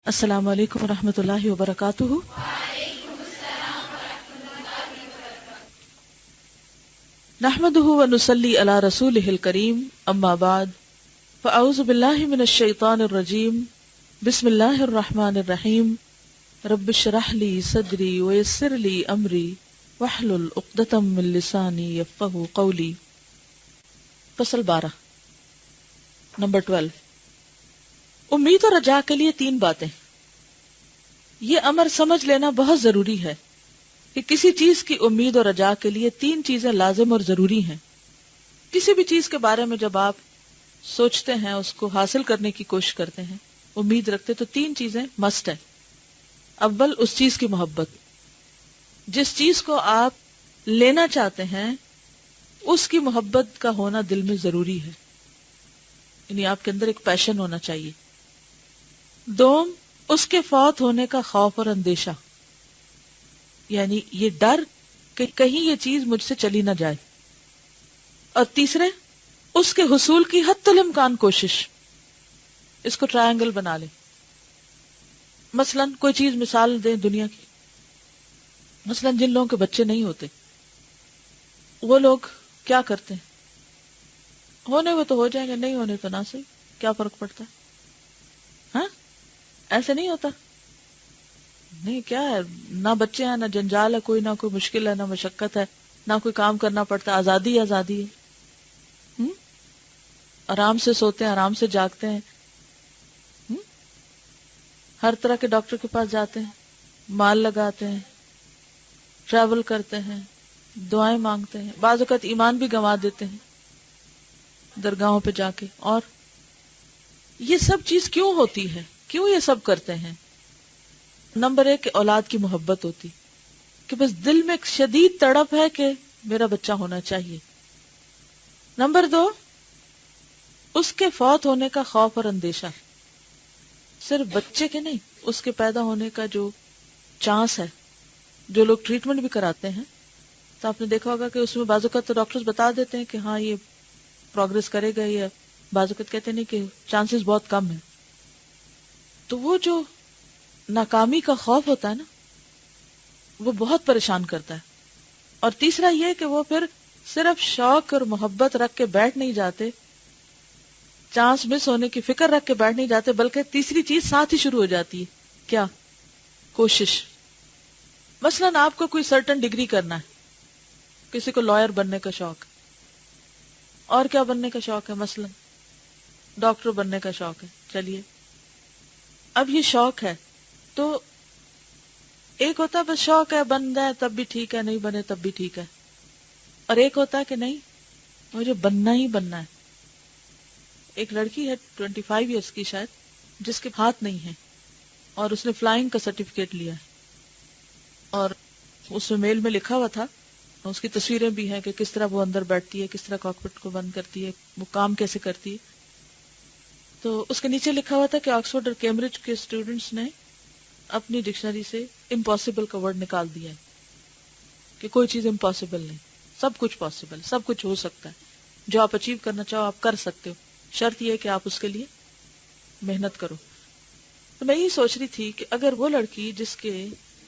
السلام علیکم ورحمۃ اللہ وبرکاتہ۔ نحمده ونصلی علی رسولہ الکریم، اما بعد فاعوذ باللہ من الشیطان الرجیم، بسم اللہ الرحمن الرحیم۔ رب اشرح لی صدری ویسر لی امری واحلل عقدۃ من لسانی یفقہوا قولی۔ فصل 12 نمبر 12، امید اور رجا کے لیے 3 باتیں۔ یہ امر سمجھ لینا بہت ضروری ہے کہ کسی چیز کی امید اور رجا کے لیے 3 چیزیں لازم اور ضروری ہیں۔ کسی بھی چیز کے بارے میں جب آپ سوچتے ہیں، اس کو حاصل کرنے کی کوشش کرتے ہیں، امید رکھتے، تو 3 چیزیں مسٹ ہیں۔ اول، اس چیز کی محبت۔ جس چیز کو آپ لینا چاہتے ہیں اس کی محبت کا ہونا دل میں ضروری ہے، یعنی آپ کے اندر ایک پیشن ہونا چاہیے۔ دوم، اس کے فوت ہونے کا خوف اور اندیشہ، یعنی یہ ڈر کہ کہیں یہ چیز مجھ سے چلی نہ جائے۔ اور تیسرے، اس کے حصول کی حتی الامکان کوشش۔ اس کو ٹرائنگل بنا لیں۔ مثلا کوئی چیز مثال دیں دنیا کی، مثلا جن لوگوں کے بچے نہیں ہوتے، وہ لوگ کیا کرتے ہیں؟ ہونے وہ تو ہو جائیں گے، نہیں ہونے تو نہ صحیح، کیا فرق پڑتا ہے؟ ہاں، ایسے نہیں ہوتا؟ نہیں، کیا ہے، نہ بچے ہیں، نہ جنجال ہے کوئی، نہ کوئی مشکل ہے، نہ مشقت ہے، نہ کوئی کام کرنا پڑتا، آزادی آزادی ہے۔ آرام سے سوتے ہیں، آرام سے جاگتے ہیں، ہر طرح کے ڈاکٹر کے پاس جاتے ہیں، مال لگاتے ہیں، ٹریول کرتے ہیں، دعائیں مانگتے ہیں، بعض اوقات ایمان بھی گنوا دیتے ہیں درگاہوں پہ جا کے۔ اور یہ سب چیز کیوں ہوتی ہے؟ کیوں یہ سب کرتے ہیں؟ نمبر 1 کہ اولاد کی محبت ہوتی، کہ بس دل میں ایک شدید تڑپ ہے کہ میرا بچہ ہونا چاہیے۔ نمبر 2، اس کے فوت ہونے کا خوف اور اندیشہ، صرف بچے کے نہیں، اس کے پیدا ہونے کا جو چانس ہے۔ جو لوگ ٹریٹمنٹ بھی کراتے ہیں تو آپ نے دیکھا ہوگا کہ اس میں بعض اوقات تو ڈاکٹرز بتا دیتے ہیں کہ ہاں یہ پروگرس کرے گا، یا بعض اوقات کہتے نہیں کہ چانسز بہت کم ہیں۔ تو وہ جو ناکامی کا خوف ہوتا ہے نا، وہ بہت پریشان کرتا ہے۔ اور تیسرا یہ کہ وہ پھر صرف شوق اور محبت رکھ کے بیٹھ نہیں جاتے، چانس مس ہونے کی فکر رکھ کے بیٹھ نہیں جاتے، بلکہ تیسری چیز ساتھ ہی شروع ہو جاتی ہے۔ کیا؟ کوشش۔ مثلا آپ کو کوئی سرٹن ڈگری کرنا ہے، کسی کو لائر بننے کا شوق، اور کیا بننے کا شوق ہے، مثلا ڈاکٹر بننے کا شوق ہے، چلیے اب یہ شوق ہے تو ایک ہوتا ہے بس شوق ہے، بن جائے تب بھی ٹھیک ہے، نہیں بنے تب بھی ٹھیک ہے، اور ایک ہوتا ہے کہ نہیں، مجھے بننا ہی بننا ہے۔ ایک لڑکی ہے 25 ایئرس کی شاید، جس کے ہاتھ نہیں ہے اور اس نے فلائنگ کا سرٹیفکیٹ لیا ہے، اور اس میں میل میں لکھا ہوا تھا، اس کی تصویریں بھی ہیں کہ کس طرح وہ اندر بیٹھتی ہے، کس طرح کاکپٹ کو بند کرتی ہے، وہ کام کیسے کرتی ہے۔ تو اس کے نیچے لکھا ہوا تھا کہ آکسفورڈ اور کیمبرج کے اسٹوڈنٹس نے اپنی ڈکشنری سے امپاسبل کا ورڈ نکال دیا ہے، کہ کوئی چیز امپاسبل نہیں، سب کچھ پاسبل، سب کچھ ہو سکتا ہے، جو آپ اچیو کرنا چاہو آپ کر سکتے ہو، شرط یہ ہے کہ آپ اس کے لیے محنت کرو۔ تو میں یہی سوچ رہی تھی کہ اگر وہ لڑکی جس کے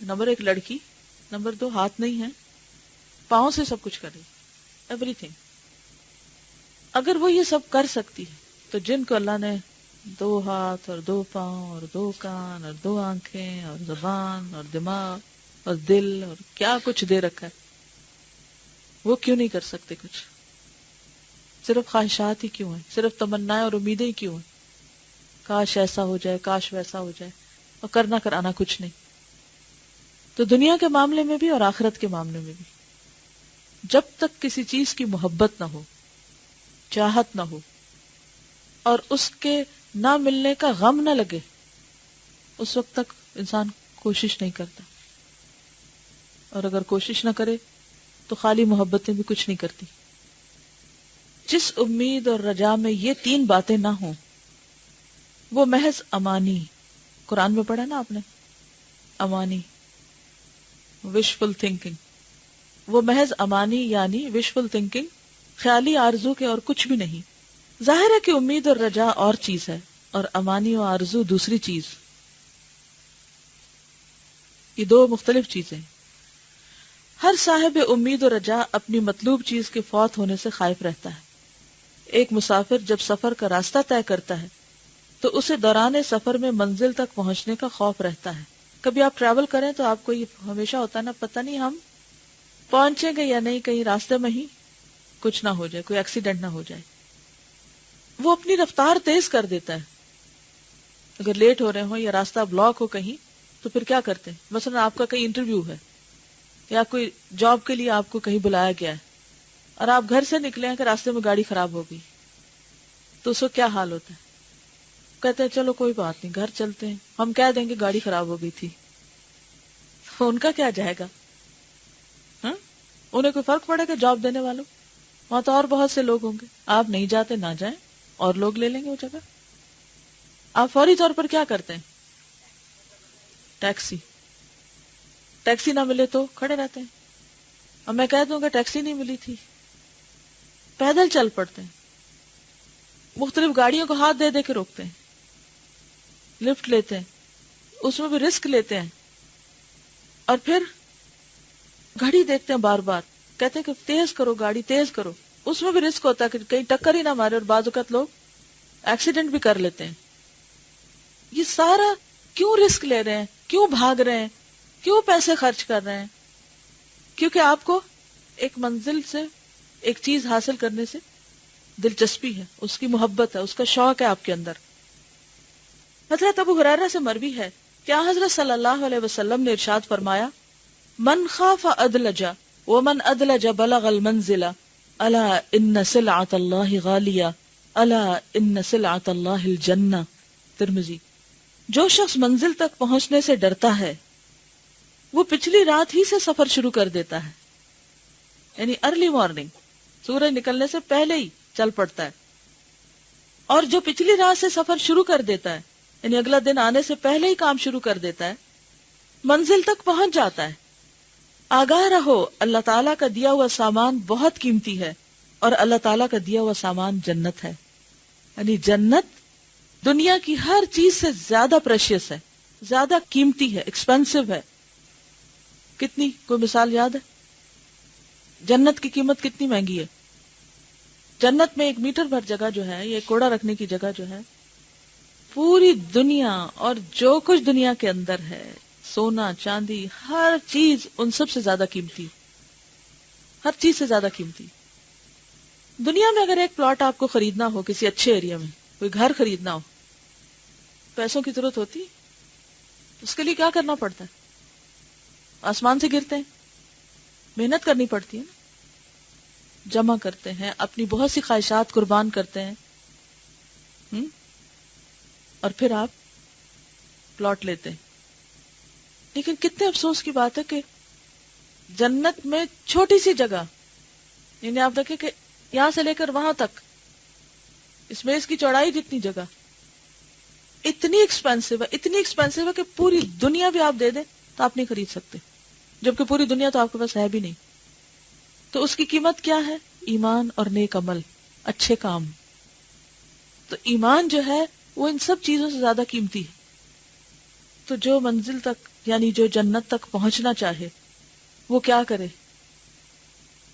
نمبر 1 لڑکی، نمبر 2 ہاتھ نہیں ہے، پاؤں سے سب کچھ کر رہی، ایوری تھنگ، اگر وہ یہ سب کر سکتی ہے، تو جن کو اللہ نے 2 ہاتھ اور 2 پاؤں اور 2 کان اور 2 آنکھیں اور زبان اور دماغ اور دل اور کیا کچھ دے رکھا ہے، وہ کیوں نہیں کر سکتے کچھ؟ صرف خواہشات ہی کیوں ہیں؟ صرف تمنائیں اور امیدیں ہی کیوں ہیں؟ کاش ایسا ہو جائے، کاش ویسا ہو جائے، اور کرنا کرانا کچھ نہیں۔ تو دنیا کے معاملے میں بھی اور آخرت کے معاملے میں بھی، جب تک کسی چیز کی محبت نہ ہو، چاہت نہ ہو، اور اس کے نہ ملنے کا غم نہ لگے، اس وقت تک انسان کوشش نہیں کرتا، اور اگر کوشش نہ کرے تو خالی محبتیں بھی کچھ نہیں کرتی۔ جس امید اور رجا میں یہ 3 باتیں نہ ہوں، وہ محض امانی، قرآن میں پڑھا نا آپ نے، امانی، وشفل تھنکنگ، وہ محض امانی یعنی وشفل تھنکنگ، خیالی آرزو کے اور کچھ بھی نہیں۔ ظاہر ہے کہ امید اور رجا اور چیز ہے، اور امانی و آرزو دوسری چیز۔ یہ دو مختلف چیزیں. ہر صاحب امید و رجا اپنی مطلوب چیز کے فوت ہونے سے خائف رہتا ہے. ایک مسافر جب سفر کا راستہ طے کرتا ہے تو اسے دوران سفر میں منزل تک پہنچنے کا خوف رہتا ہے. کبھی آپ ٹریول کریں تو آپ کو یہ ہمیشہ ہوتا ہے نا، پتہ نہیں ہم پہنچیں گے یا نہیں، کہیں راستے میں ہی کچھ نہ ہو جائے، کوئی ایکسیڈنٹ نہ ہو جائے. وہ اپنی رفتار تیز کر دیتا ہے. اگر لیٹ ہو رہے ہوں یا راستہ بلاک ہو کہیں تو پھر کیا کرتے ہیں؟ مثلا آپ کا کہیں انٹرویو ہے یا کوئی جاب کے لیے آپ کو کہیں بلایا گیا ہے اور آپ گھر سے نکلے ہیں کہ راستے میں گاڑی خراب ہو گئی، تو اس کو کیا حال ہوتا ہے؟ کہتے ہیں چلو کوئی بات نہیں، گھر چلتے ہیں. ہم کہہ دیں گے گاڑی خراب ہو گئی تھی، تو ان کا کیا جائے گا؟ ہاں، انہیں کوئی فرق پڑے گا؟ جاب دینے والوں وہاں تو اور بہت سے لوگ ہوں گے. آپ نہیں جاتے، نہ جائیں، اور لوگ لے لیں گے وہ جگہ. آپ فوری طور پر کیا کرتے ہیں؟ ٹیکسی نہ ملے تو کھڑے رہتے ہیں. اور میں کہہ دوں کہ ٹیکسی نہیں ملی تھی، پیدل چل پڑتے ہیں. مختلف گاڑیوں کو ہاتھ دے دے کے روکتے ہیں، لفٹ لیتے ہیں، اس میں بھی رسک لیتے ہیں. اور پھر گھڑی دیکھتے ہیں بار بار، کہتے ہیں کہ تیز کرو گاڑی، تیز کرو. اس میں بھی رسک ہوتا ہے کہ کہیں ٹکر ہی نہ مارے، اور بعض اوقات لوگ ایکسیڈنٹ بھی کر لیتے ہیں. یہ سارا کیوں رسک لے رہے ہیں؟ کیوں بھاگ رہے ہیں؟ کیوں پیسے خرچ کر رہے ہیں؟ کیونکہ آپ کو ایک منزل سے، ایک چیز حاصل کرنے سے دلچسپی ہے، اس کی محبت ہے، اس کا شوق ہے آپ کے اندر. حضرت ابو ہریرہ سے مروی ہے کہ حضرت صلی اللہ علیہ وسلم نے ارشاد فرمایا: من خاف ادلج ومن ادلج بلغ المنزل الا ان سلعۃ اللہ غالیہ الا ان سلعۃ اللہ الجنہ. ترمذی. جو شخص منزل تک پہنچنے سے ڈرتا ہے وہ پچھلی رات ہی سے سفر شروع کر دیتا ہے، یعنی ارلی مارننگ، سورج نکلنے سے پہلے ہی چل پڑتا ہے. اور جو پچھلی رات سے سفر شروع کر دیتا ہے، یعنی اگلا دن آنے سے پہلے ہی کام شروع کر دیتا ہے، منزل تک پہنچ جاتا ہے. آگاہ رہو، اللہ تعالیٰ کا دیا ہوا سامان بہت قیمتی ہے، اور اللہ تعالیٰ کا دیا ہوا سامان جنت ہے. یعنی جنت دنیا کی ہر چیز سے زیادہ پریشیس ہے، زیادہ قیمتی ہے، ایکسپینسو ہے. کتنی؟ کوئی مثال یاد ہے؟ جنت کی قیمت کتنی مہنگی ہے؟ جنت میں 1 میٹر بھر جگہ جو ہے، یہ کوڑا رکھنے کی جگہ جو ہے، پوری دنیا اور جو کچھ دنیا کے اندر ہے، سونا چاندی، ہر چیز ان سب سے زیادہ قیمتی، ہر چیز سے زیادہ قیمتی. دنیا میں اگر ایک پلاٹ آپ کو خریدنا ہو کسی اچھے ایریا میں، کوئی گھر خریدنا ہو، پیسوں کی ضرورت ہوتی، اس کے لیے کیا کرنا پڑتا ہے؟ آسمان سے گرتے ہیں، محنت کرنی پڑتی ہے نا، جمع کرتے ہیں، اپنی بہت سی خواہشات قربان کرتے ہیں، اور پھر آپ پلاٹ لیتے ہیں. لیکن کتنے افسوس کی بات ہے کہ جنت میں چھوٹی سی جگہ، یعنی آپ دیکھیں کہ یہاں سے لے کر وہاں تک، اس میں اس کی چوڑائی جتنی جگہ، اتنی ایکسپینسو ہے، اتنی ایکسپینسو ہے کہ پوری دنیا بھی آپ دے دیں تو آپ نہیں خرید سکتے، جبکہ پوری دنیا تو آپ کے پاس ہے بھی نہیں. تو اس کی قیمت کیا ہے؟ ایمان اور نیک عمل، اچھے کام. تو ایمان جو ہے وہ ان سب چیزوں سے زیادہ قیمتی ہے. تو جو منزل تک، یعنی جو جنت تک پہنچنا چاہے، وہ کیا کرے؟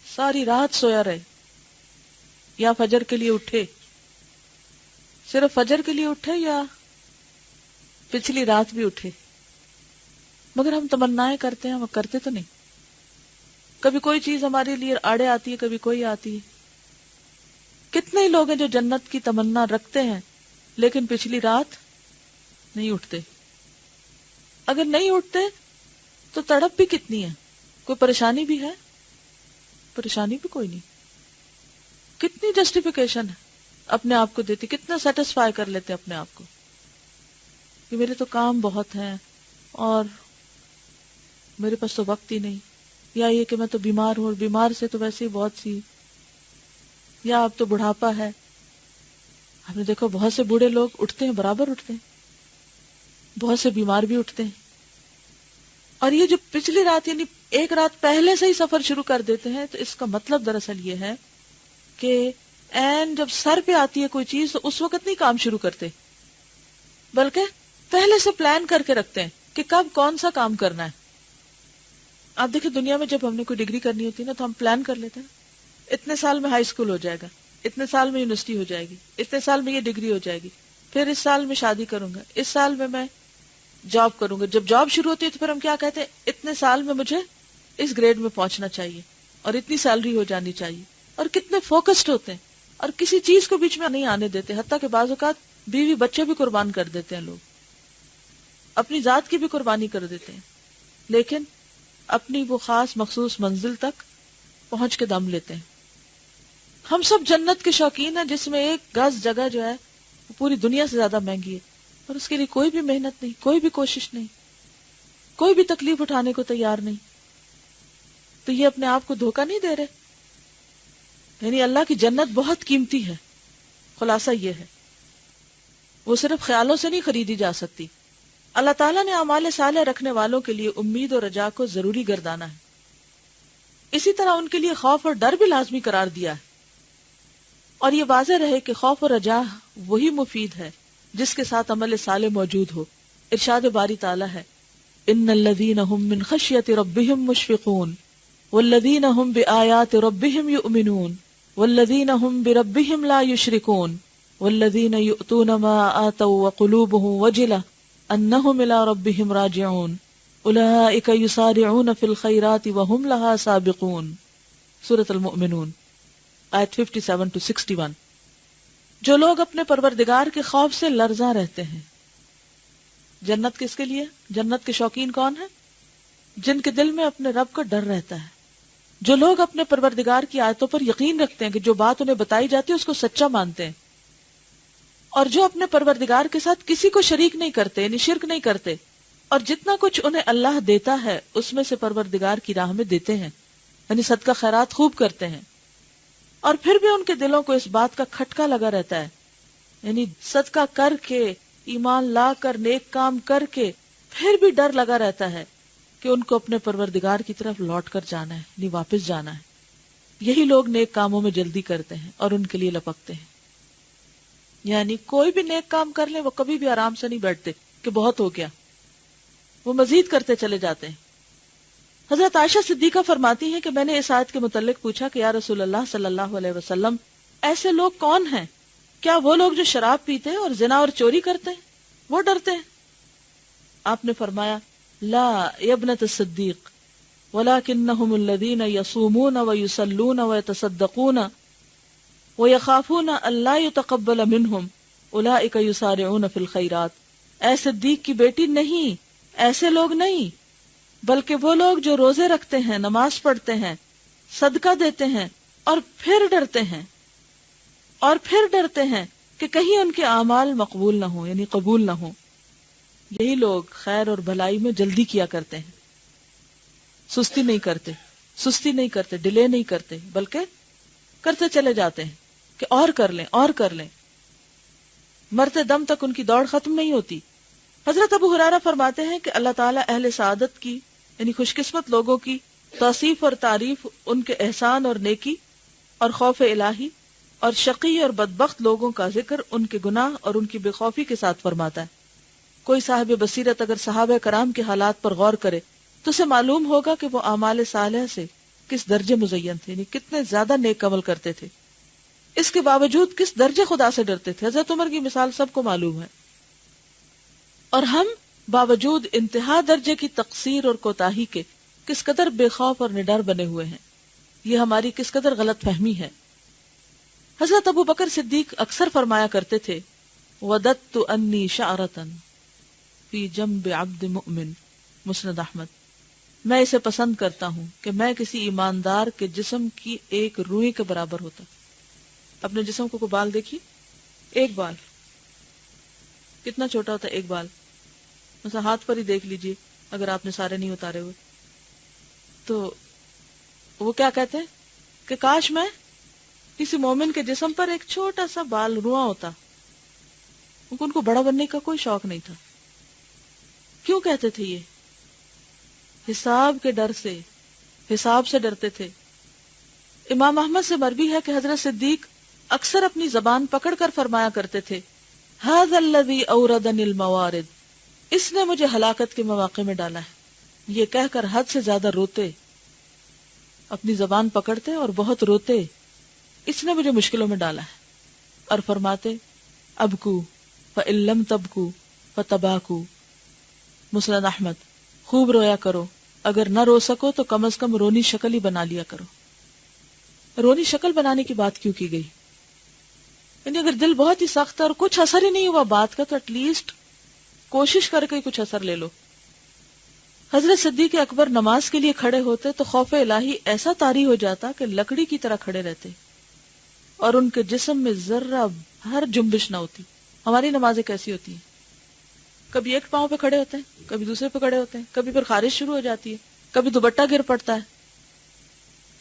ساری رات سویا رہے، یا فجر کے لیے اٹھے، صرف فجر کے لیے اٹھے یا پچھلی رات بھی اٹھے. مگر ہم تمنائیں کرتے ہیں، ہم کرتے تو نہیں. کبھی کوئی چیز ہمارے لیے آڑے آتی ہے، کبھی کوئی آتی ہے. کتنے ہی لوگ ہیں جو جنت کی تمنا رکھتے ہیں لیکن پچھلی رات نہیں اٹھتے. اگر نہیں اٹھتے تو تڑپ بھی کتنی ہے؟ کوئی پریشانی بھی ہے؟ پریشانی بھی کوئی نہیں. کتنی جسٹیفیکیشن ہے اپنے آپ کو دیتی، کتنا سیٹسفائی کر لیتے اپنے آپ کو کہ میرے تو کام بہت ہیں، اور میرے پاس تو وقت ہی نہیں، یا یہ کہ میں تو بیمار ہوں، اور بیمار سے تو ویسے ہی بہت سی، یا اب تو بڑھاپا ہے. ہم نے دیکھو بہت سے بوڑھے لوگ اٹھتے ہیں، برابر اٹھتے ہیں، بہت سے بیمار بھی اٹھتے ہیں. اور یہ جو پچھلی رات، یعنی ایک رات پہلے سے ہی سفر شروع کر دیتے ہیں، تو اس کا مطلب دراصل یہ ہے کہ این جب سر پہ آتی ہے کوئی چیز تو اس وقت نہیں کام شروع کرتے، بلکہ پہلے سے پلان کر کے رکھتے ہیں کہ کب کون سا کام کرنا ہے. آپ دیکھیں دنیا میں جب ہم نے کوئی ڈگری کرنی ہوتی ہے نا تو ہم پلان کر لیتے ہیں اتنے سال میں ہائی اسکول ہو جائے گا، اتنے سال میں یونیورسٹی ہو جائے گی، اتنے سال میں یہ ڈگری ہو جائے گی، پھر اس سال میں شادی کروں گا، اس سال میں جاب کروں گا۔ جب جاب شروع ہوتی ہے تو پھر ہم کیا کہتے ہیں، اتنے سال میں مجھے اس گریڈ میں پہنچنا چاہیے اور اتنی سیلری ہو جانی چاہیے، اور کتنے فوکسڈ ہوتے ہیں اور کسی چیز کو بیچ میں نہیں آنے دیتے، حتیٰ کہ بعض اوقات بیوی بچے بھی قربان کر دیتے ہیں، لوگ اپنی ذات کی بھی قربانی کر دیتے ہیں، لیکن اپنی وہ خاص مخصوص منزل تک پہنچ کے دم لیتے ہیں۔ ہم سب جنت کے شوقین ہیں جس میں ایک گز جگہ جو ہے وہ پوری دنیا سے زیادہ مہنگی ہے، اور اس کے لیے کوئی بھی محنت نہیں، کوئی بھی کوشش نہیں، کوئی بھی تکلیف اٹھانے کو تیار نہیں۔ تو یہ اپنے آپ کو دھوکہ نہیں دے رہے؟ یعنی اللہ کی جنت بہت قیمتی ہے، خلاصہ یہ ہے، وہ صرف خیالوں سے نہیں خریدی جا سکتی۔ اللہ تعالیٰ نے اعمال صالح رکھنے والوں کے لیے امید اور رجا کو ضروری گردانا ہے، اسی طرح ان کے لیے خوف اور ڈر بھی لازمی قرار دیا ہے، اور یہ واضح رہے کہ خوف اور رجا وہی مفید ہے جس کے ساتھ عمل صالح موجود ہو۔ ارشاد باری تعالیٰ ہے، ان الذین هم من خشیۃ ربهم مشفقون والذین هم بآیات ربهم یؤمنون والذین هم بربهم لا یشرکون والذین یؤتون ما آتوا وقلوبهم وجلة انہم الی ربهم راجعون اولئک یسارعون فی الخیرات وهم لها سابقون۔ سورۃ المؤمنون آیت 57 to 61۔ جو لوگ اپنے پروردگار کے خوف سے لرزاں رہتے ہیں، جنت کس کے لیے؟ جنت کے شوقین کون ہیں؟ جن کے دل میں اپنے رب کا ڈر رہتا ہے، جو لوگ اپنے پروردگار کی آیتوں پر یقین رکھتے ہیں کہ جو بات انہیں بتائی جاتی ہے اس کو سچا مانتے ہیں، اور جو اپنے پروردگار کے ساتھ کسی کو شریک نہیں کرتے، یعنی شرک نہیں کرتے، اور جتنا کچھ انہیں اللہ دیتا ہے اس میں سے پروردگار کی راہ میں دیتے ہیں، یعنی صدقہ خیرات خوب کرتے ہیں، اور پھر بھی ان کے دلوں کو اس بات کا کھٹکا لگا رہتا ہے، یعنی صدقہ کر کے، ایمان لا کر، نیک کام کر کے پھر بھی ڈر لگا رہتا ہے کہ ان کو اپنے پروردگار کی طرف لوٹ کر جانا ہے، یعنی واپس جانا ہے۔ یہی لوگ نیک کاموں میں جلدی کرتے ہیں اور ان کے لیے لپکتے ہیں، یعنی کوئی بھی نیک کام کر لیں وہ کبھی بھی آرام سے نہیں بیٹھتے کہ بہت ہو گیا، وہ مزید کرتے چلے جاتے ہیں۔ حضرت عائشہ صدیقہ فرماتی ہیں کہ میں نے اس آیت کے متعلق پوچھا کہ یا رسول اللہ صلی اللہ علیہ وسلم، ایسے لوگ کون ہیں؟ کیا وہ لوگ جو شراب پیتے ہیں اور زنا اور چوری کرتے ہیں وہ ڈرتے ہیں؟ آپ نے فرمایا لا یا ابنۃ الصدیق ولکنہم الذین یصومون ویصلون ویتصدقون ویخافون ان لا یتقبل منہم اولئک یسارعون فی الخیرات۔ اے صدیق کی بیٹی، نہیں، ایسے لوگ نہیں، بلکہ وہ لوگ جو روزے رکھتے ہیں، نماز پڑھتے ہیں، صدقہ دیتے ہیں، اور پھر ڈرتے ہیں کہ کہیں ان کے اعمال مقبول نہ ہوں، یعنی قبول نہ ہوں۔ یہی لوگ خیر اور بھلائی میں جلدی کیا کرتے ہیں، سستی نہیں کرتے، ڈیلے نہیں کرتے، بلکہ کرتے چلے جاتے ہیں کہ اور کر لیں، مرتے دم تک ان کی دوڑ ختم نہیں ہوتی۔ حضرت ابو ہریرہ فرماتے ہیں کہ اللہ تعالیٰ اہل سعادت کی، یعنی خوش قسمت لوگوں کی توصیف اور تعریف ان کے احسان اور نیکی اور خوف الہی، اور شقی اور بدبخت لوگوں کا ذکر ان کے گناہ اور ان کی بے خوفی کے ساتھ فرماتا ہے۔ کوئی صاحب بصیرت اگر صحابہ کرام کے حالات پر غور کرے تو اسے معلوم ہوگا کہ وہ اعمال صالحہ سے کس درجے مزین تھے، یعنی کتنے زیادہ نیک عمل کرتے تھے، اس کے باوجود کس درجے خدا سے ڈرتے تھے۔ حضرت عمر کی مثال سب کو معلوم ہے، اور ہم باوجود انتہا درجے کی تقصیر اور کوتاہی کے کس قدر بے خوف اور نڈر بنے ہوئے ہیں، یہ ہماری کس قدر غلط فہمی ہے۔ حضرت ابو بکر صدیق اکثر فرمایا کرتے تھے وَدَدْتُ أَنِّي شَعْرَةً فِي جَنْبِ عَبْدِ مُؤْمِنٍ، مسند احمد، میں اسے پسند کرتا ہوں کہ میں کسی ایماندار کے جسم کی ایک روئی کے برابر ہوتا۔ اپنے جسم کو بال دیکھیے، ایک بال کتنا چھوٹا ہوتا ہے، ایک بال، مثلا ہاتھ پر ہی دیکھ لیجئے اگر آپ نے سارے نہیں اتارے ہوئے، تو وہ کیا کہتے ہیں کہ کاش میں کسی مومن کے جسم پر ایک چھوٹا سا بال رواں ہوتا۔ ان کو بڑا بننے کا کوئی شوق نہیں تھا۔ کیوں کہتے تھے؟ یہ حساب کے ڈر سے، حساب سے ڈرتے تھے۔ امام احمد سے مروی ہے کہ حضرت صدیق اکثر اپنی زبان پکڑ کر فرمایا کرتے تھے هذا الذي اوردني الموارد، اس نے مجھے ہلاکت کے مواقع میں ڈالا ہے، یہ کہہ کر حد سے زیادہ روتے، اپنی زبان پکڑتے اور بہت روتے، اس نے مجھے مشکلوں میں ڈالا ہے، اور فرماتے ابکو فإن لم تبکو فتباکو، مسند احمد، خوب رویا کرو، اگر نہ رو سکو تو کم از کم رونی شکل ہی بنا لیا کرو۔ رونی شکل بنانے کی بات کیوں کی گئی؟ یعنی اگر دل بہت ہی سخت ہے اور کچھ اثر ہی نہیں ہوا بات کا، تو ایٹ لیسٹ کوشش کر کے کچھ اثر لے لو۔ حضرت صدیق اکبر نماز کے لیے کھڑے ہوتے تو خوف الہی ایسا طاری ہو جاتا کہ لکڑی کی طرح کھڑے رہتے اور ان کے جسم میں ذرہ ہر جنبش نہ ہوتی۔ ہماری نمازیں کیسی ہوتی ہیں؟ کبھی ایک پاؤں پہ کھڑے ہوتے ہیں، کبھی دوسرے پہ کھڑے ہوتے ہیں، کبھی پھر خارش شروع ہو جاتی ہے، کبھی دوپٹہ گر پڑتا ہے،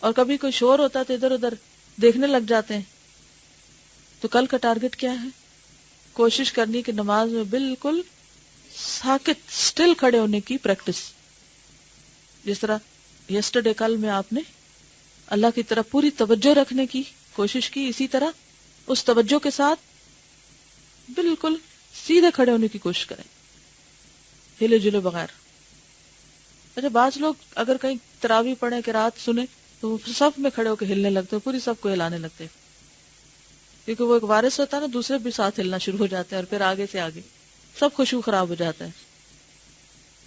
اور کبھی کوئی شور ہوتا ہے تو ادھر ادھر دیکھنے لگ جاتے ہیں۔ تو کل کا ٹارگٹ کیا ہے؟ کوشش کرنی کہ نماز میں بالکل ساکت سٹل کھڑے ہونے کی پریکٹس، جس طرح یسٹرڈے کل میں آپ نے اللہ کی طرف پوری توجہ رکھنے کی کوشش کی، اسی طرح اس توجہ کے ساتھ بالکل سیدھے کھڑے ہونے کی کوشش کریں، ہلے جلے بغیر۔ اچھا، بعض لوگ اگر کہیں تراویح پڑھیں کہ رات سنیں تو وہ صف میں کھڑے ہو کے ہلنے لگتے ہیں، پوری صف کو ہلانے لگتے ہیں، کیونکہ وہ ایک وارث ہوتا ہے نا، دوسرے بھی ساتھ ہلنا شروع ہو جاتے ہیں اور پھر آگے سے آگے سب خوشبو خراب ہو جاتا ہے۔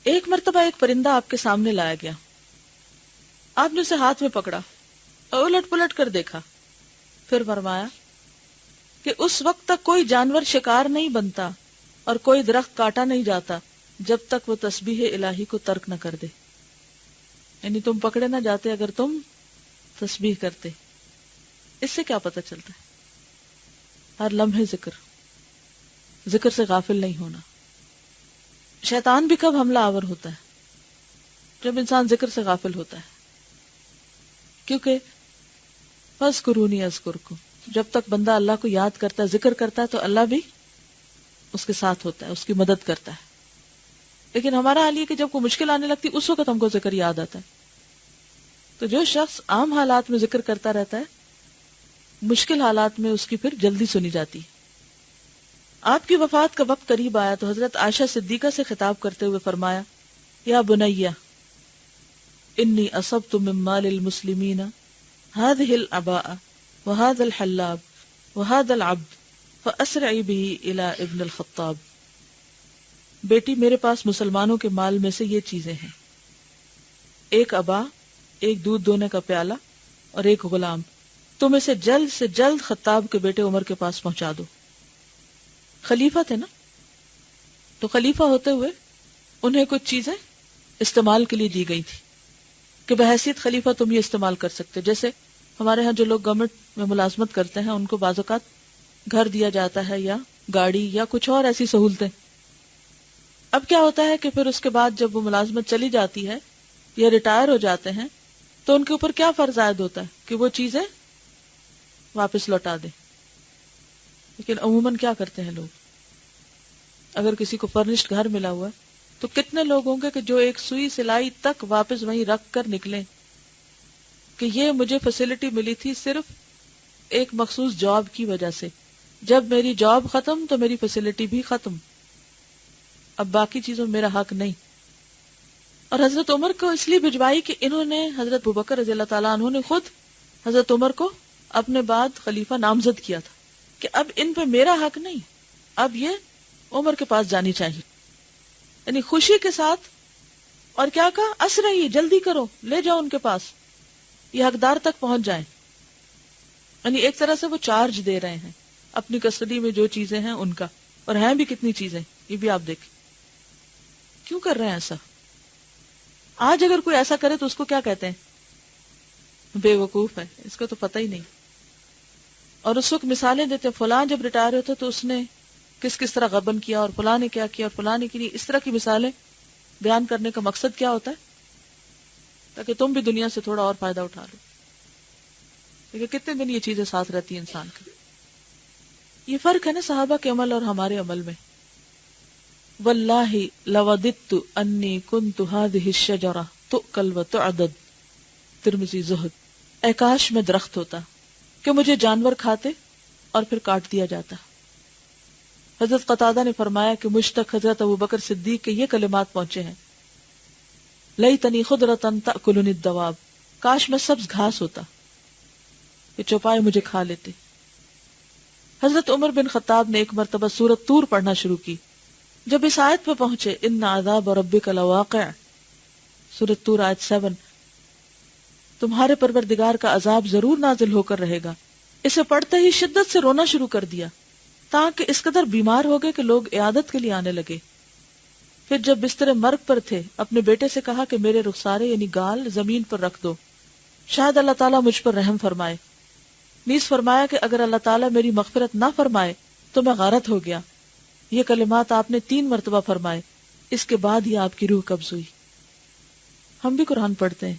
ایک مرتبہ ایک پرندہ آپ کے سامنے لایا گیا، آپ نے اسے ہاتھ میں پکڑا اور الٹ پلٹ کر دیکھا، پھر فرمایا کہ اس وقت تک کوئی جانور شکار نہیں بنتا اور کوئی درخت کاٹا نہیں جاتا جب تک وہ تسبیح الہی کو ترک نہ کر دے۔ یعنی تم پکڑے نہ جاتے اگر تم تسبیح کرتے۔ اس سے کیا پتہ چلتا ہے؟ ہر لمحے ذکر سے غافل نہیں ہونا۔ شیطان بھی کب حملہ آور ہوتا ہے؟ جب انسان ذکر سے غافل ہوتا ہے، کیونکہ فاذکرونی اذکرکم، جب تک بندہ اللہ کو یاد کرتا ہے، ذکر کرتا ہے، تو اللہ بھی اس کے ساتھ ہوتا ہے، اس کی مدد کرتا ہے۔ لیکن ہمارا حال یہ کہ جب کوئی مشکل آنے لگتی اس وقت ہم کو ذکر یاد آتا ہے۔ تو جو شخص عام حالات میں ذکر کرتا رہتا ہے، مشکل حالات میں اس کی پھر جلدی سنی جاتی ہے۔ آپ کی وفات کا وقت قریب آیا تو حضرت عائشہ صدیقہ سے خطاب کرتے ہوئے فرمایا، یا بنیہ انی اصبت من مال المسلمین هذه العباء وهذا الحلاب وهذا العبد فاسرعی به الى ابن الخطاب۔ بیٹی، میرے پاس مسلمانوں کے مال میں سے یہ چیزیں ہیں، ایک عبا، ایک دودھ دونے کا پیالہ اور ایک غلام، تم اسے جلد سے جلد خطاب کے بیٹے عمر کے پاس پہنچا دو۔ خلیفہ تھے نا، تو خلیفہ ہوتے ہوئے انہیں کچھ چیزیں استعمال کے لیے دی گئی تھی کہ بحیثیت خلیفہ تم یہ استعمال کر سکتے۔ جیسے ہمارے ہاں جو لوگ گورنمنٹ میں ملازمت کرتے ہیں ان کو بعض اوقات گھر دیا جاتا ہے یا گاڑی یا کچھ اور ایسی سہولتیں۔ اب کیا ہوتا ہے کہ پھر اس کے بعد جب وہ ملازمت چلی جاتی ہے یا ریٹائر ہو جاتے ہیں تو ان کے اوپر کیا فرض عائد ہوتا ہے کہ وہ چیزیں واپس لوٹا دیں۔ لیکن عموماً کیا کرتے ہیں لوگ، اگر کسی کو فرنشڈ گھر ملا ہوا ہے تو کتنے لوگ ہوں گے کہ جو ایک سوئی سلائی تک واپس وہیں رکھ کر نکلیں کہ یہ مجھے فیسلٹی ملی تھی صرف ایک مخصوص جاب کی وجہ سے، جب میری جاب ختم تو میری فیسلٹی بھی ختم، اب باقی چیزوں میں میرا حق نہیں۔ اور حضرت عمر کو اس لیے بھجوائی کہ انہوں نے، حضرت ابوبکر رضی اللہ تعالیٰ عنہ نے خود حضرت عمر کو اپنے بعد خلیفہ نامزد کیا تھا کہ اب ان پہ میرا حق نہیں، اب یہ عمر کے پاس جانی چاہیے۔ یعنی خوشی کے ساتھ، اور کیا کہا، اسرعی، جلدی کرو، لے جاؤ ان کے پاس، یہ حقدار تک پہنچ جائیں۔ یعنی ایک طرح سے وہ چارج دے رہے ہیں اپنی کسٹڈی میں جو چیزیں ہیں ان کا، اور ہیں بھی کتنی چیزیں، یہ بھی آپ دیکھیں۔ کیوں کر رہے ہیں ایسا؟ آج اگر کوئی ایسا کرے تو اس کو کیا کہتے ہیں؟ بے وقوف ہے، اس کو تو پتہ ہی نہیں۔ اور اس وقت مثالیں دیتے ہیں، فلاں جب ریٹائر ہوتا تو اس نے کس کس طرح غبن کیا اور فلاں نے کیا کیا اور فلاں نے کی، اس طرح کی مثالیں بیان کرنے کا مقصد کیا ہوتا ہے؟ تاکہ تم بھی دنیا سے تھوڑا اور فائدہ اٹھا لو۔ لیکن کتنے دن یہ چیزیں ساتھ رہتی ہیں انسان کے۔ یہ فرق ہے نا صحابہ کے عمل اور ہمارے عمل میں۔ واللہ لوددت انی کنت هذه الشجرہ تؤکل وتعضد، ترمذی زہد۔ اے کاش میں درخت ہوتا کہ مجھے جانور کھاتے اور پھر کاٹ دیا جاتا۔ حضرت قتادہ نے فرمایا کہ مجھ تک حضرت ابوبکر صدیق کے یہ کلمات پہنچے ہیں، لیتنی خضرۃ تأکلنی الدواب، کاش میں سبز گھاس ہوتا کہ چوپائے مجھے کھا لیتے۔ حضرت عمر بن خطاب نے ایک مرتبہ سورۃ طور پڑھنا شروع کی، جب اس آیت پہ پہنچے ان عذاب ربک لواقع، سورۃ طور آیت 7، تمہارے پروردگار کا عذاب ضرور نازل ہو کر رہے گا، اسے پڑھتے ہی شدت سے رونا شروع کر دیا، تاکہ اس قدر بیمار ہو گئے کہ لوگ عیادت کے لیے آنے لگے۔ پھر جب بستر مرگ پر تھے اپنے بیٹے سے کہا کہ میرے رخسارے یعنی گال زمین پر رکھ دو، شاید اللہ تعالیٰ مجھ پر رحم فرمائے۔ نیز فرمایا کہ اگر اللہ تعالیٰ میری مغفرت نہ فرمائے تو میں غارت ہو گیا۔ یہ کلمات آپ نے 3 مرتبہ فرمائے، اس کے بعد ہی آپ کی روح قبض ہوئی۔ ہم بھی قرآن پڑھتے ہیں،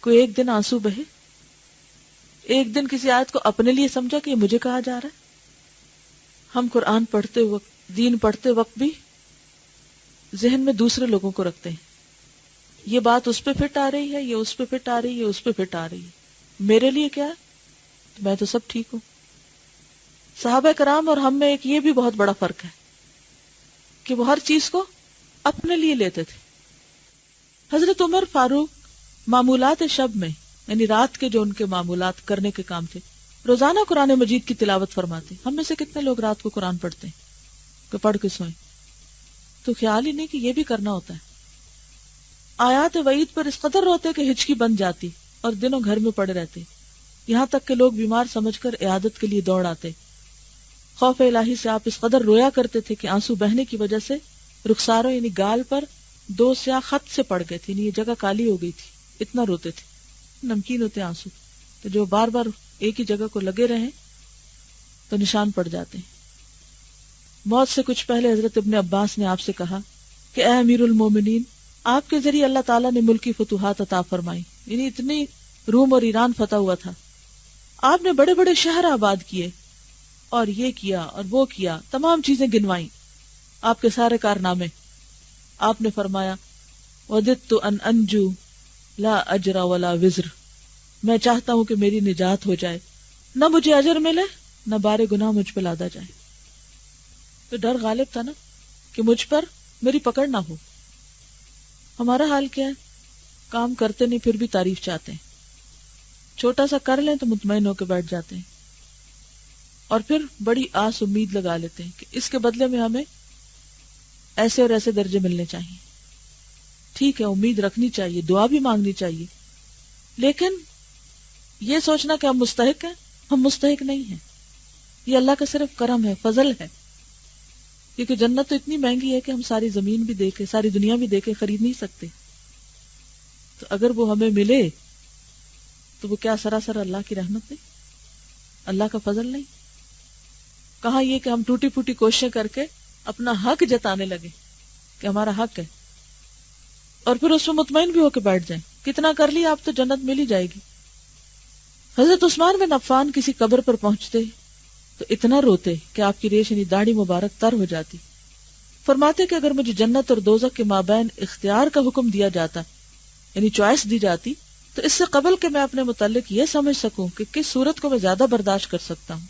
کوئی ایک دن آنسو بہے، ایک دن کسی آیت کو اپنے لیے سمجھا کہ یہ مجھے کہا جا رہا ہے؟ ہم قرآن پڑھتے وقت، دین پڑھتے وقت بھی ذہن میں دوسرے لوگوں کو رکھتے ہیں، یہ بات اس پہ فٹ آ رہی ہے، یہ اس پہ فٹ آ رہی ہے، اس پہ فٹ آ رہی ہے، میرے لیے کیا ہے؟ میں تو سب ٹھیک ہوں۔ صحابہ کرام اور ہم میں ایک یہ بھی بہت بڑا فرق ہے کہ وہ ہر چیز کو اپنے لیے لیتے تھے۔ حضرت عمر فاروق معمولات شب میں، یعنی رات کے جو ان کے معمولات کرنے کے کام تھے، روزانہ قرآن مجید کی تلاوت فرماتے۔ ہم میں سے کتنے لوگ رات کو قرآن پڑھتے ہیں کہ پڑھ کے سوئیں؟ تو خیال ہی نہیں کہ یہ بھی کرنا ہوتا ہے۔ آیات وعید پر اس قدر روتے کہ ہچکی بن جاتی اور دنوں گھر میں پڑے رہتے، یہاں تک کہ لوگ بیمار سمجھ کر عیادت کے لیے دوڑ آتے۔ خوف الہی سے آپ اس قدر رویا کرتے تھے کہ آنسو بہنے کی وجہ سے رخساروں یعنی گال پر 2 سیاہ خط سے پڑ گئے تھے، یعنی یہ جگہ کالی ہو گئی تھی، اتنا روتے تھے۔ نمکین ہوتے آنسو تو جو بار بار ایک ہی جگہ کو لگے رہیں تو نشان پڑ جاتے ہیں۔ موت سے کچھ پہلے حضرت ابن عباس نے آپ سے کہا کہ اے امیر المومنین، آپ کے ذریعے اللہ تعالیٰ نے ملکی فتوحات عطا فرمائی، یعنی اتنی روم اور ایران فتح ہوا تھا، آپ نے بڑے بڑے شہر آباد کیے اور یہ کیا اور وہ کیا، تمام چیزیں گنوائیں، آپ کے سارے کارنامے۔ آپ نے فرمایا وَدِدْتُ أَنْ أَنْجُو لَا أَجْرَ وَلَا وِزْرَ، میں چاہتا ہوں کہ میری نجات ہو جائے، نہ مجھے اجر ملے نہ بار گناہ مجھ پہ لادا جائے۔ تو ڈر غالب تھا نا کہ مجھ پر میری پکڑ نہ ہو۔ ہمارا حال کیا ہے؟ کام کرتے نہیں پھر بھی تعریف چاہتے ہیں، چھوٹا سا کر لیں تو مطمئن ہو کے بیٹھ جاتے ہیں، اور پھر بڑی آس امید لگا لیتے ہیں کہ اس کے بدلے میں ہمیں ایسے اور ایسے درجے ملنے چاہیے۔ ٹھیک ہے، امید رکھنی چاہیے، دعا بھی مانگنی چاہیے، لیکن یہ سوچنا کہ ہم مستحق ہیں، ہم مستحق نہیں ہیں، یہ اللہ کا صرف کرم ہے، فضل ہے، کیونکہ جنت تو اتنی مہنگی ہے کہ ہم ساری زمین بھی دے کے، ساری دنیا بھی دے کے خرید نہیں سکتے۔ تو اگر وہ ہمیں ملے تو وہ کیا سراسر اللہ کی رحمت نہیں، اللہ کا فضل نہیں؟ کہاں یہ کہ ہم ٹوٹی پھوٹی کوششیں کر کے اپنا حق جتانے لگے کہ ہمارا حق ہے، اور پھر اس میں مطمئن بھی ہو کے بیٹھ جائیں، کتنا کر لی آپ تو جنت مل ہی جائے گی۔ حضرت عثمان بن عفان کسی قبر پر پہنچتے تو اتنا روتے کہ آپ کی ریش یعنی داڑھی مبارک تر ہو جاتی۔ فرماتے کہ اگر مجھے جنت اور دوزخ کے مابین اختیار کا حکم دیا جاتا، یعنی چوائس دی جاتی، تو اس سے قبل کہ میں اپنے متعلق یہ سمجھ سکوں کہ کس صورت کو میں زیادہ برداشت کر سکتا ہوں،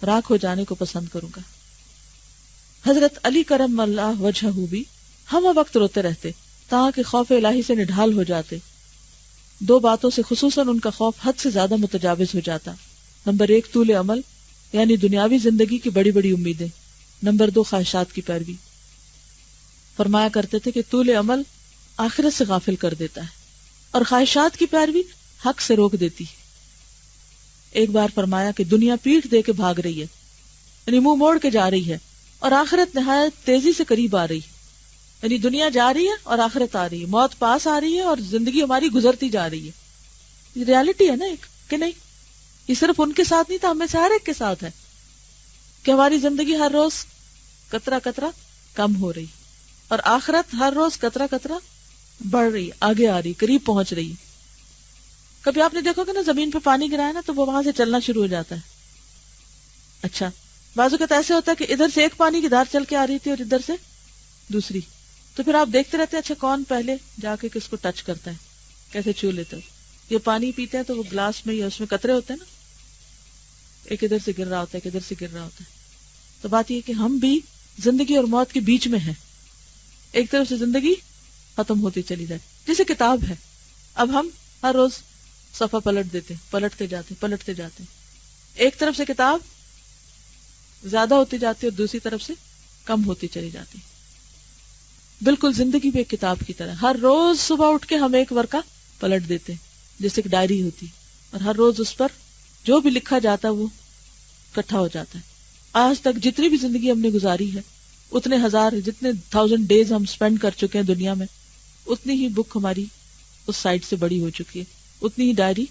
راکھ ہو جانے کو پسند کروں گا۔ حضرت علی کرم اللہ وجہہ بھی ہم وقت روتے رہتے تاکہ خوف الہی سے نڈھال ہو جاتے۔ 2 باتوں سے خصوصاً ان کا خوف حد سے زیادہ متجاوز ہو جاتا۔ نمبر 1 طول عمل، یعنی دنیاوی زندگی کی بڑی بڑی امیدیں۔ نمبر 2 خواہشات کی پیروی۔ فرمایا کرتے تھے کہ طول عمل آخرت سے غافل کر دیتا ہے اور خواہشات کی پیروی حق سے روک دیتی ہے۔ ایک بار فرمایا کہ دنیا پیٹھ دے کے بھاگ رہی ہے، یعنی منہ موڑ کے جا رہی ہے، اور آخرت نہایت تیزی سے قریب آ رہی ہے، یعنی دنیا جا رہی ہے اور آخرت آ رہی ہے، موت پاس آ رہی ہے اور زندگی ہماری گزرتی جا رہی ہے۔ یہ ریالٹی ہے نا ایک، کہ نہیں؟ یہ صرف ان کے ساتھ نہیں تھا، ہمیں سے ہر ایک کے ساتھ ہے کہ ہماری زندگی ہر روز قطرہ قطرہ کم ہو رہی، اور آخرت ہر روز قطرہ قطرہ بڑھ رہی، آگے آ رہی، قریب پہنچ رہی۔ کبھی آپ نے دیکھو کہ نا زمین پہ پانی گرایا نا تو وہ وہاں سے چلنا شروع ہو جاتا ہے۔ اچھا، بعض اوقات ایسے ہوتا ہے کہ ادھر سے ایک پانی کی دھار چل کے آ رہی تھی اور ادھر سے دوسری، تو پھر آپ دیکھتے رہتے ہیں اچھا کون پہلے جا کے کس کو ٹچ کرتا ہے، کیسے چھو لیتا ہے۔ یہ پانی پیتے ہیں تو وہ گلاس میں یا اس میں قطرے ہوتے ہیں نا، ایک ادھر سے گر رہا ہوتا ہے، ایک ادھر سے گر رہا ہوتا ہے۔ تو بات یہ کہ ہم بھی زندگی اور موت کے بیچ میں ہیں، ایک طرف سے زندگی ختم ہوتی چلی جائے. جیسے کتاب ہے، اب ہم ہر روز صفحہ پلٹتے جاتے. ایک طرف سے کتاب زیادہ ہوتی جاتی ہے اور دوسری طرف سے کم ہوتی چلی جاتی. بالکل زندگی بھی ایک کتاب کی طرح، ہر روز صبح اٹھ کے ہم ایک ورقہ پلٹ دیتے جیسے ایک ڈائری ہوتی، اور ہر روز اس پر جو بھی لکھا جاتا ہے وہ اکٹھا ہو جاتا ہے. آج تک جتنی بھی زندگی ہم نے گزاری ہے، اتنے 1000 ڈیز ہم سپینڈ کر چکے ہیں دنیا میں، اتنی ہی بک ہماری اس سائٹ سے بڑی ہو چکی ہے، اتنی ہی ڈائری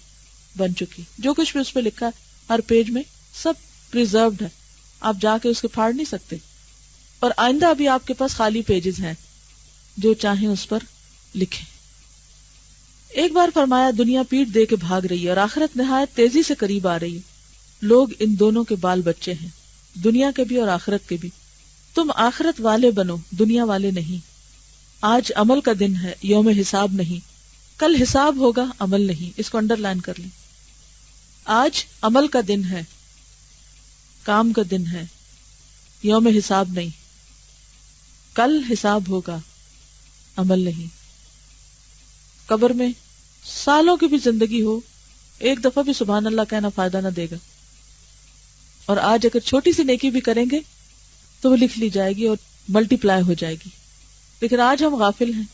بن چکی. جو کچھ بھی اس پہ لکھا ہے ہر پیج میں سب پریزروڈ ہے، آپ جا کے اس کے پھاڑ نہیں سکتے. اور آئندہ بھی آپ کے پاس خالی پیجز ہیں، جو چاہیں اس پر لکھیں. ایک بار فرمایا دنیا پیٹ دے کے بھاگ رہی ہے اور آخرت نہایت تیزی سے قریب آ رہی ہے. لوگ ان دونوں کے بال بچے ہیں، دنیا کے بھی اور آخرت کے بھی. تم آخرت والے بنو، دنیا والے نہیں. آج عمل کا دن ہے، یوم حساب نہیں. کل حساب ہوگا، عمل نہیں. اس کو انڈر لائن کر لیں. آج عمل کا دن ہے، کام کا دن ہے، یوم حساب نہیں. کل حساب ہوگا، عمل نہیں. قبر میں سالوں کی بھی زندگی ہو، ایک دفعہ بھی سبحان اللہ کہنا فائدہ نہ دے گا. اور آج اگر چھوٹی سی نیکی بھی کریں گے تو وہ لکھ لی جائے گی اور ملٹی پلائی ہو جائے گی. لیکن آج ہم غافل ہیں،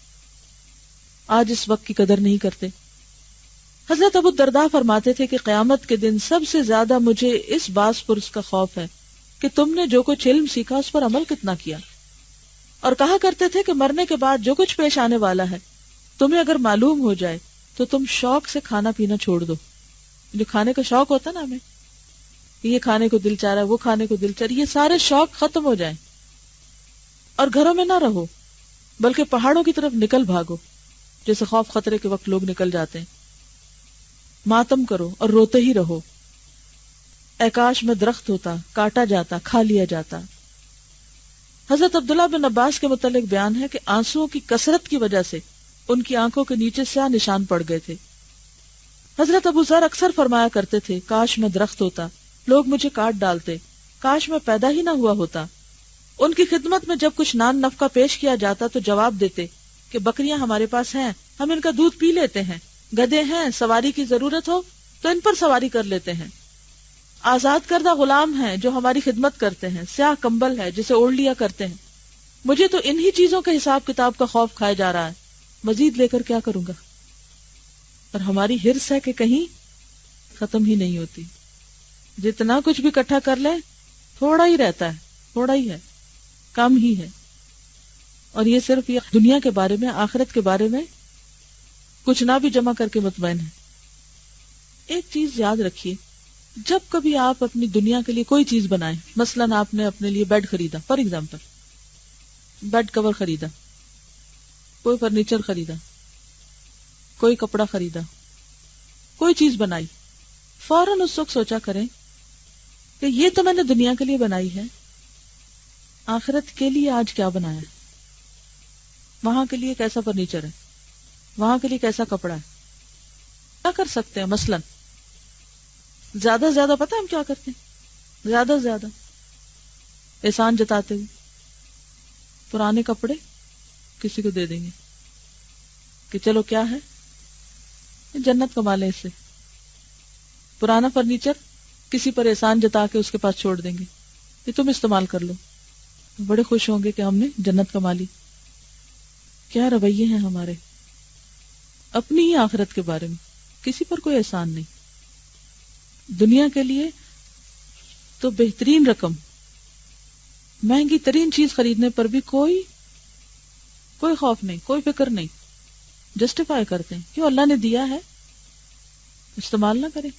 آج اس وقت کی قدر نہیں کرتے. حضرت ابو الدرداء فرماتے تھے کہ قیامت کے دن سب سے زیادہ مجھے اس باس پر اس کا خوف ہے کہ تم نے جو کچھ علم سیکھا اس پر عمل کتنا کیا. اور کہا کرتے تھے کہ مرنے کے بعد جو کچھ پیش آنے والا ہے تمہیں اگر معلوم ہو جائے تو تم شوق سے کھانا پینا چھوڑ دو. جو کھانے کا شوق ہوتا نا ہمیں، یہ کھانے کو دل چاہ رہا ہے، وہ کھانے کو دل چاہ رہا ہے، یہ سارے شوق ختم ہو جائیں. اور گھروں میں نہ رہو بلکہ پہاڑوں کی طرف نکل بھاگو، جیسے خوف خطرے کے وقت لوگ نکل جاتے ہیں. ماتم کرو اور روتے ہی رہو. اے کاش میں درخت ہوتا، کاٹا جاتا، کھا لیا جاتا. حضرت عبداللہ بن عباس کے متعلق بیان ہے کہ آنسوؤں کی کثرت کی وجہ سے ان کی آنکھوں کے نیچے سیاہ نشان پڑ گئے تھے. حضرت ابو ذر اکثر فرمایا کرتے تھے کاش میں درخت ہوتا، لوگ مجھے کاٹ ڈالتے، کاش میں پیدا ہی نہ ہوا ہوتا. ان کی خدمت میں جب کچھ نان نفقہ پیش کیا جاتا تو جواب دیتے کہ بکریاں ہمارے پاس ہیں، ہم ان کا دودھ پی لیتے ہیں. گدھے ہیں، سواری کی ضرورت ہو تو ان پر سواری کر لیتے ہیں. آزاد کردہ غلام ہیں جو ہماری خدمت کرتے ہیں. سیاہ کمبل ہے جسے اوڑھ لیا کرتے ہیں. مجھے تو انہی چیزوں کے حساب کتاب کا خوف کھایا جا رہا ہے، مزید لے کر کیا کروں گا. اور ہماری ہرس ہے کہ کہیں ختم ہی نہیں ہوتی. جتنا کچھ بھی اکٹھا کر لے تھوڑا ہی رہتا ہے، تھوڑا ہی ہے، کم ہی ہے. اور یہ صرف یہ دنیا کے بارے میں، آخرت کے بارے میں کچھ نہ بھی جمع کر کے مطمئن ہے. ایک چیز یاد رکھیے، جب کبھی آپ اپنی دنیا کے لیے کوئی چیز بنائیں، مثلاً آپ نے اپنے لیے بیڈ خریدا، فار ایگزامپل بیڈ کور خریدا، کوئی فرنیچر خریدا، کوئی کپڑا خریدا، کوئی چیز بنائی، فوراً اس وقت سوچا کریں کہ یہ تو میں نے دنیا کے لیے بنائی ہے، آخرت کے لیے آج کیا بنایا ہے. وہاں کے لیے کیسا فرنیچر ہے، وہاں کے لیے کیسا کپڑا ہے. کیا کر سکتے ہیں؟ مثلاً زیادہ سے زیادہ پتہ ہم کیا کرتے ہیں؟ زیادہ سے زیادہ احسان جتاتے ہوئے پرانے کپڑے کسی کو دے دیں گے کہ چلو کیا ہے، جنت کما لیں اس سے. پرانا فرنیچر کسی پر احسان جتا کے اس کے پاس چھوڑ دیں گے کہ تم استعمال کر لو. بڑے خوش ہوں گے کہ ہم نے جنت کما لی. کیا رویے ہیں ہمارے اپنی ہی آخرت کے بارے میں. کسی پر کوئی احسان نہیں. دنیا کے لیے تو بہترین رقم، مہنگی ترین چیز خریدنے پر بھی کوئی خوف نہیں، کوئی فکر نہیں. جسٹیفائی کرتے ہیں کیوں اللہ نے دیا ہے، استعمال نہ کریں.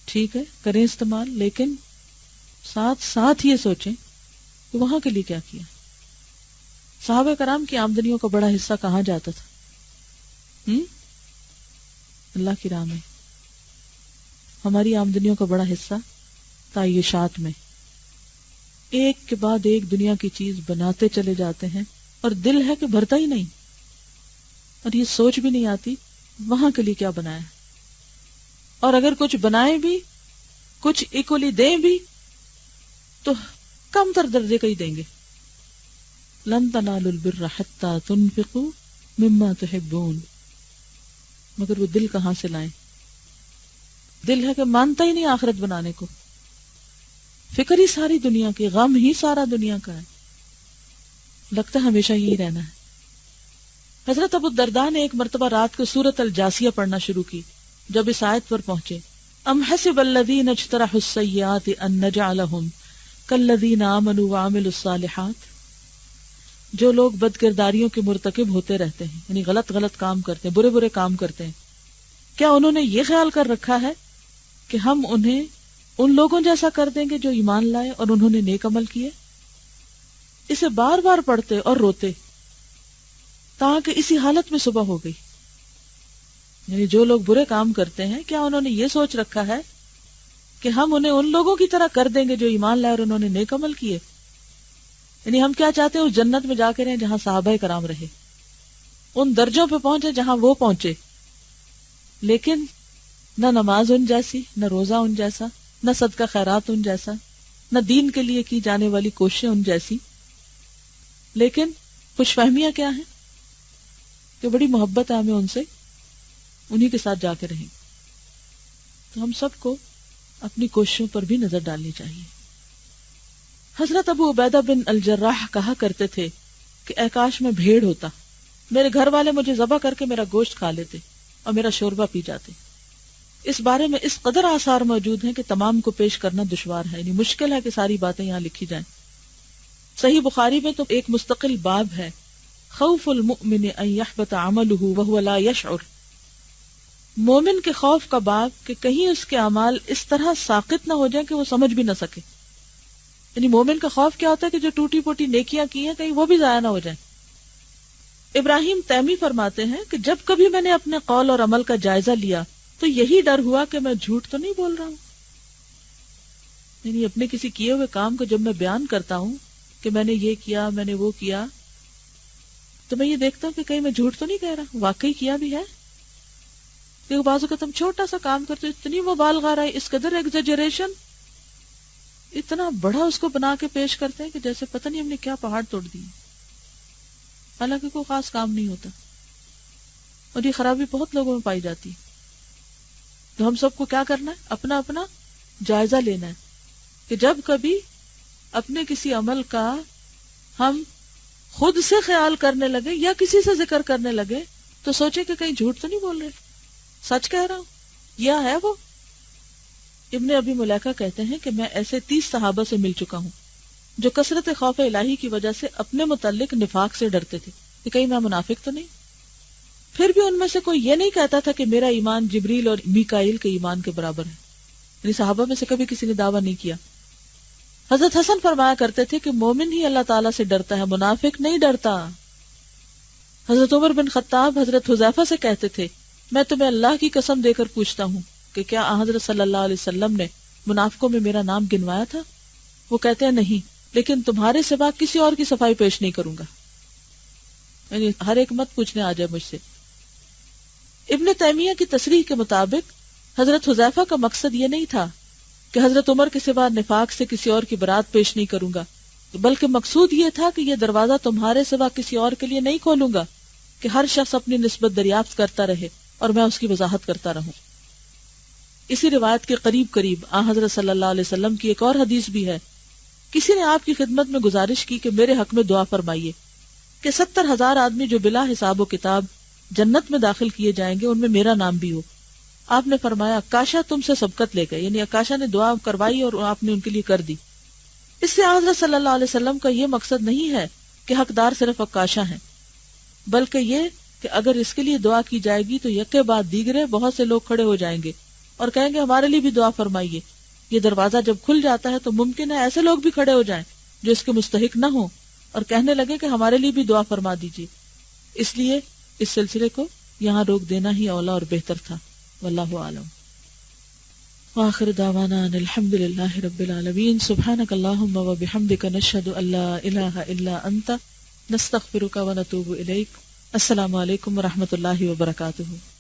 ٹھیک ہے کریں استعمال، لیکن ساتھ ساتھ یہ سوچیں کہ وہاں کے لیے کیا کیا. صحابہ کرام کی آمدنیوں کا بڑا حصہ کہاں جاتا تھا؟ اللہ کی راہ میں. ہماری آمدنیوں کا بڑا حصہ تعیشات میں، ایک کے بعد ایک دنیا کی چیز بناتے چلے جاتے ہیں اور دل ہے کہ بھرتا ہی نہیں، اور یہ سوچ بھی نہیں آتی وہاں کے لیے کیا بنایا. اور اگر کچھ بنائیں بھی، کچھ ایکولی دیں بھی تو کم تر درجے کا ہی دیں گے. لن تنالوا البر حتى تنفقوا مما تحبون، مگر وہ دل کہاں سے لائیں؟ دل ہے کہ مانتا ہی نہیں آخرت بنانے کو، فکر ہی ساری دنیا کی، غم ہی سارا دنیا کا ہے، لگتا ہے ہمیشہ یہی رہنا ہے۔ حضرت ابو الدرداء نے ایک مرتبہ رات کو سورۃ الجاسیہ پڑھنا شروع کی، جب اس آیت پر پہنچے ام حسب الذین اجترحوا السیئات ان نجعلہم کالذین آمنوا وعملوا الصالحات، جو لوگ بد کرداریوں کے مرتکب ہوتے رہتے ہیں، یعنی غلط کام کرتے ہیں، برے کام کرتے ہیں، کیا انہوں نے یہ خیال کر رکھا ہے کہ ہم انہیں ان لوگوں جیسا کر دیں گے جو ایمان لائے اور انہوں نے نیک عمل کیے؟ اسے بار بار پڑھتے اور روتے تاکہ اسی حالت میں صبح ہو گئی، یعنی جو لوگ برے کام کرتے ہیں کیا انہوں نے یہ سوچ رکھا ہے کہ ہم انہیں ان لوگوں کی طرح کر دیں گے جو ایمان لائے اور انہوں نے نیک عمل کیے؟ یعنی ہم کیا چاہتے ہیں؟ اس جنت میں جا کے رہیں جہاں صحابہ کرام رہے، ان درجوں پہ پہنچے جہاں وہ پہنچے، لیکن نہ نماز ان جیسی، نہ روزہ ان جیسا، نہ صدقہ خیرات ان جیسا، نہ دین کے لیے کی جانے والی کوششیں ان جیسی، لیکن خوش فہمیاں کیا ہیں کہ بڑی محبت ہے ہمیں ان سے، انہی کے ساتھ جا کے رہیں۔ تو ہم سب کو اپنی کوششوں پر بھی نظر ڈالنی چاہیے۔ حضرت ابو عبیدہ بن الجراح کہا کرتے تھے کہ اے کاش میں بھیڑ ہوتا، میرے گھر والے مجھے ذبح کر کے میرا گوشت کھا لیتے اور میرا شوربہ پی جاتے۔ اس بارے میں اس قدر آثار موجود ہیں کہ تمام کو پیش کرنا دشوار ہے، یعنی مشکل ہے کہ ساری باتیں یہاں لکھی جائیں۔ صحیح بخاری میں تو ایک مستقل باب ہے، خوف المؤمن ان يحبط عمله وهو لا يشعر، مومن کے خوف کا باب کہ کہیں اس کے اعمال اس طرح ساقط نہ ہو جائیں کہ وہ سمجھ بھی نہ سکے۔ یعنی مومن کا خوف کیا ہوتا ہے کہ جو ٹوٹی پوٹی نیکیاں کی ہیں کہیں وہ بھی ضائع نہ ہو جائیں۔ ابراہیم تیمی فرماتے ہیں کہ جب کبھی میں نے اپنے قول اور عمل کا جائزہ لیا تو یہی ڈر ہوا کہ میں جھوٹ تو نہیں بول رہا ہوں، یعنی اپنے کسی کیے ہوئے کام کو جب میں بیان کرتا ہوں کہ میں نے یہ کیا، میں نے وہ کیا، تو میں یہ دیکھتا ہوں کہ کہیں میں جھوٹ تو نہیں کہہ رہا، واقعی کیا بھی ہے۔ کیونکہ بعض اوقات ہم چھوٹا سا کام کرتے اتنی مبالغہ رہی، اس قدر ایگزیجریشن، اتنا بڑا اس کو بنا کے پیش کرتے ہیں کہ جیسے پتہ نہیں ہم نے کیا پہاڑ توڑ دیے، حالانکہ کوئی خاص کام نہیں ہوتا، اور یہ خرابی بہت لوگوں میں پائی جاتی ہے۔ تو ہم سب کو کیا کرنا ہے؟ اپنا اپنا جائزہ لینا ہے کہ جب کبھی اپنے کسی عمل کا ہم خود سے خیال کرنے لگے یا کسی سے ذکر کرنے لگے تو سوچیں کہ کہیں جھوٹ تو نہیں بول رہے، سچ کہہ رہا ہوں، یا ہے وہ۔ ابن ابی ملیکہ کہتے ہیں کہ میں ایسے 30 صحابہ سے مل چکا ہوں جو کثرت خوف الہی کی وجہ سے اپنے متعلق نفاق سے ڈرتے تھے کہ کہیں میں منافق تو نہیں، پھر بھی ان میں سے کوئی یہ نہیں کہتا تھا کہ میرا ایمان جبریل اور میکائیل کے ایمان کے برابر ہے، یعنی صحابہ میں سے کبھی کسی نے دعویٰ نہیں کیا۔ حضرت حسن فرمایا کرتے تھے کہ مومن ہی اللہ تعالیٰ سے ڈرتا ہے، منافق نہیں ڈرتا۔ حضرت عمر بن خطاب حضرت حذیفہ سے کہتے تھے میں تمہیں اللہ کی قسم دے کر پوچھتا ہوں کہ کیا حضرت صلی اللہ علیہ وسلم نے منافقوں میں میرا نام گنوایا تھا؟ وہ کہتے ہیں نہیں، لیکن تمہارے سوا کسی اور کی صفائی پیش نہیں کروں گا، یعنی ہر ایک مت پوچھنے آ جائے مجھ سے۔ ابن تیمیہ کی تصریح کے مطابق حضرت حذیفہ کا مقصد یہ نہیں تھا کہ حضرت عمر کے سوا نفاق سے کسی اور کی برات پیش نہیں کروں گا، بلکہ مقصود یہ تھا کہ یہ دروازہ تمہارے سوا کسی اور کے لیے نہیں کھولوں گا کہ ہر شخص اپنی نسبت دریافت کرتا رہے اور میں اس کی وضاحت کرتا رہوں۔ اسی روایت کے قریب آن حضرت صلی اللہ علیہ وسلم کی ایک اور حدیث بھی ہے، کسی نے آپ کی خدمت میں گزارش کی کہ میرے حق میں دعا فرمائیے کہ 70,000 آدمی جو بلا حساب و کتاب جنت میں داخل کیے جائیں گے ان میں میرا نام بھی ہو۔ آپ نے فرمایا اکاشا تم سے سبقت لے گئے، یعنی اکاشا نے دعا کروائی اور آپ نے ان کے لیے کر دی۔ اس سے حضرت صلی اللہ علیہ وسلم کا یہ مقصد نہیں ہے کہ حقدار صرف اکاشا ہیں، بلکہ یہ کہ اگر اس کے لیے دعا کی جائے گی تو یکے بعد دیگرے بہت سے لوگ کھڑے ہو جائیں گے اور کہیں گے ہمارے لیے بھی دعا فرمائیے۔ یہ دروازہ جب کھل جاتا ہے تو ممکن ہے ایسے لوگ بھی کھڑے ہو جائیں جو اس کے مستحق نہ ہوں اور کہنے لگے کہ ہمارے لیے بھی دعا فرما دیجیے۔ اس لیے اس سلسلے کو یہاں روک دینا ہی اولا اور بہتر تھا، واللہ اعلم۔ وآخر دعوانا ان الحمد للہ رب العالمین، سبحانک اللہم وبحمدک، نشہد ان لا الہ الا انت، نستغفرک ونتوب الیک۔ السلام علیکم ورحمۃ اللہ وبرکاتہ۔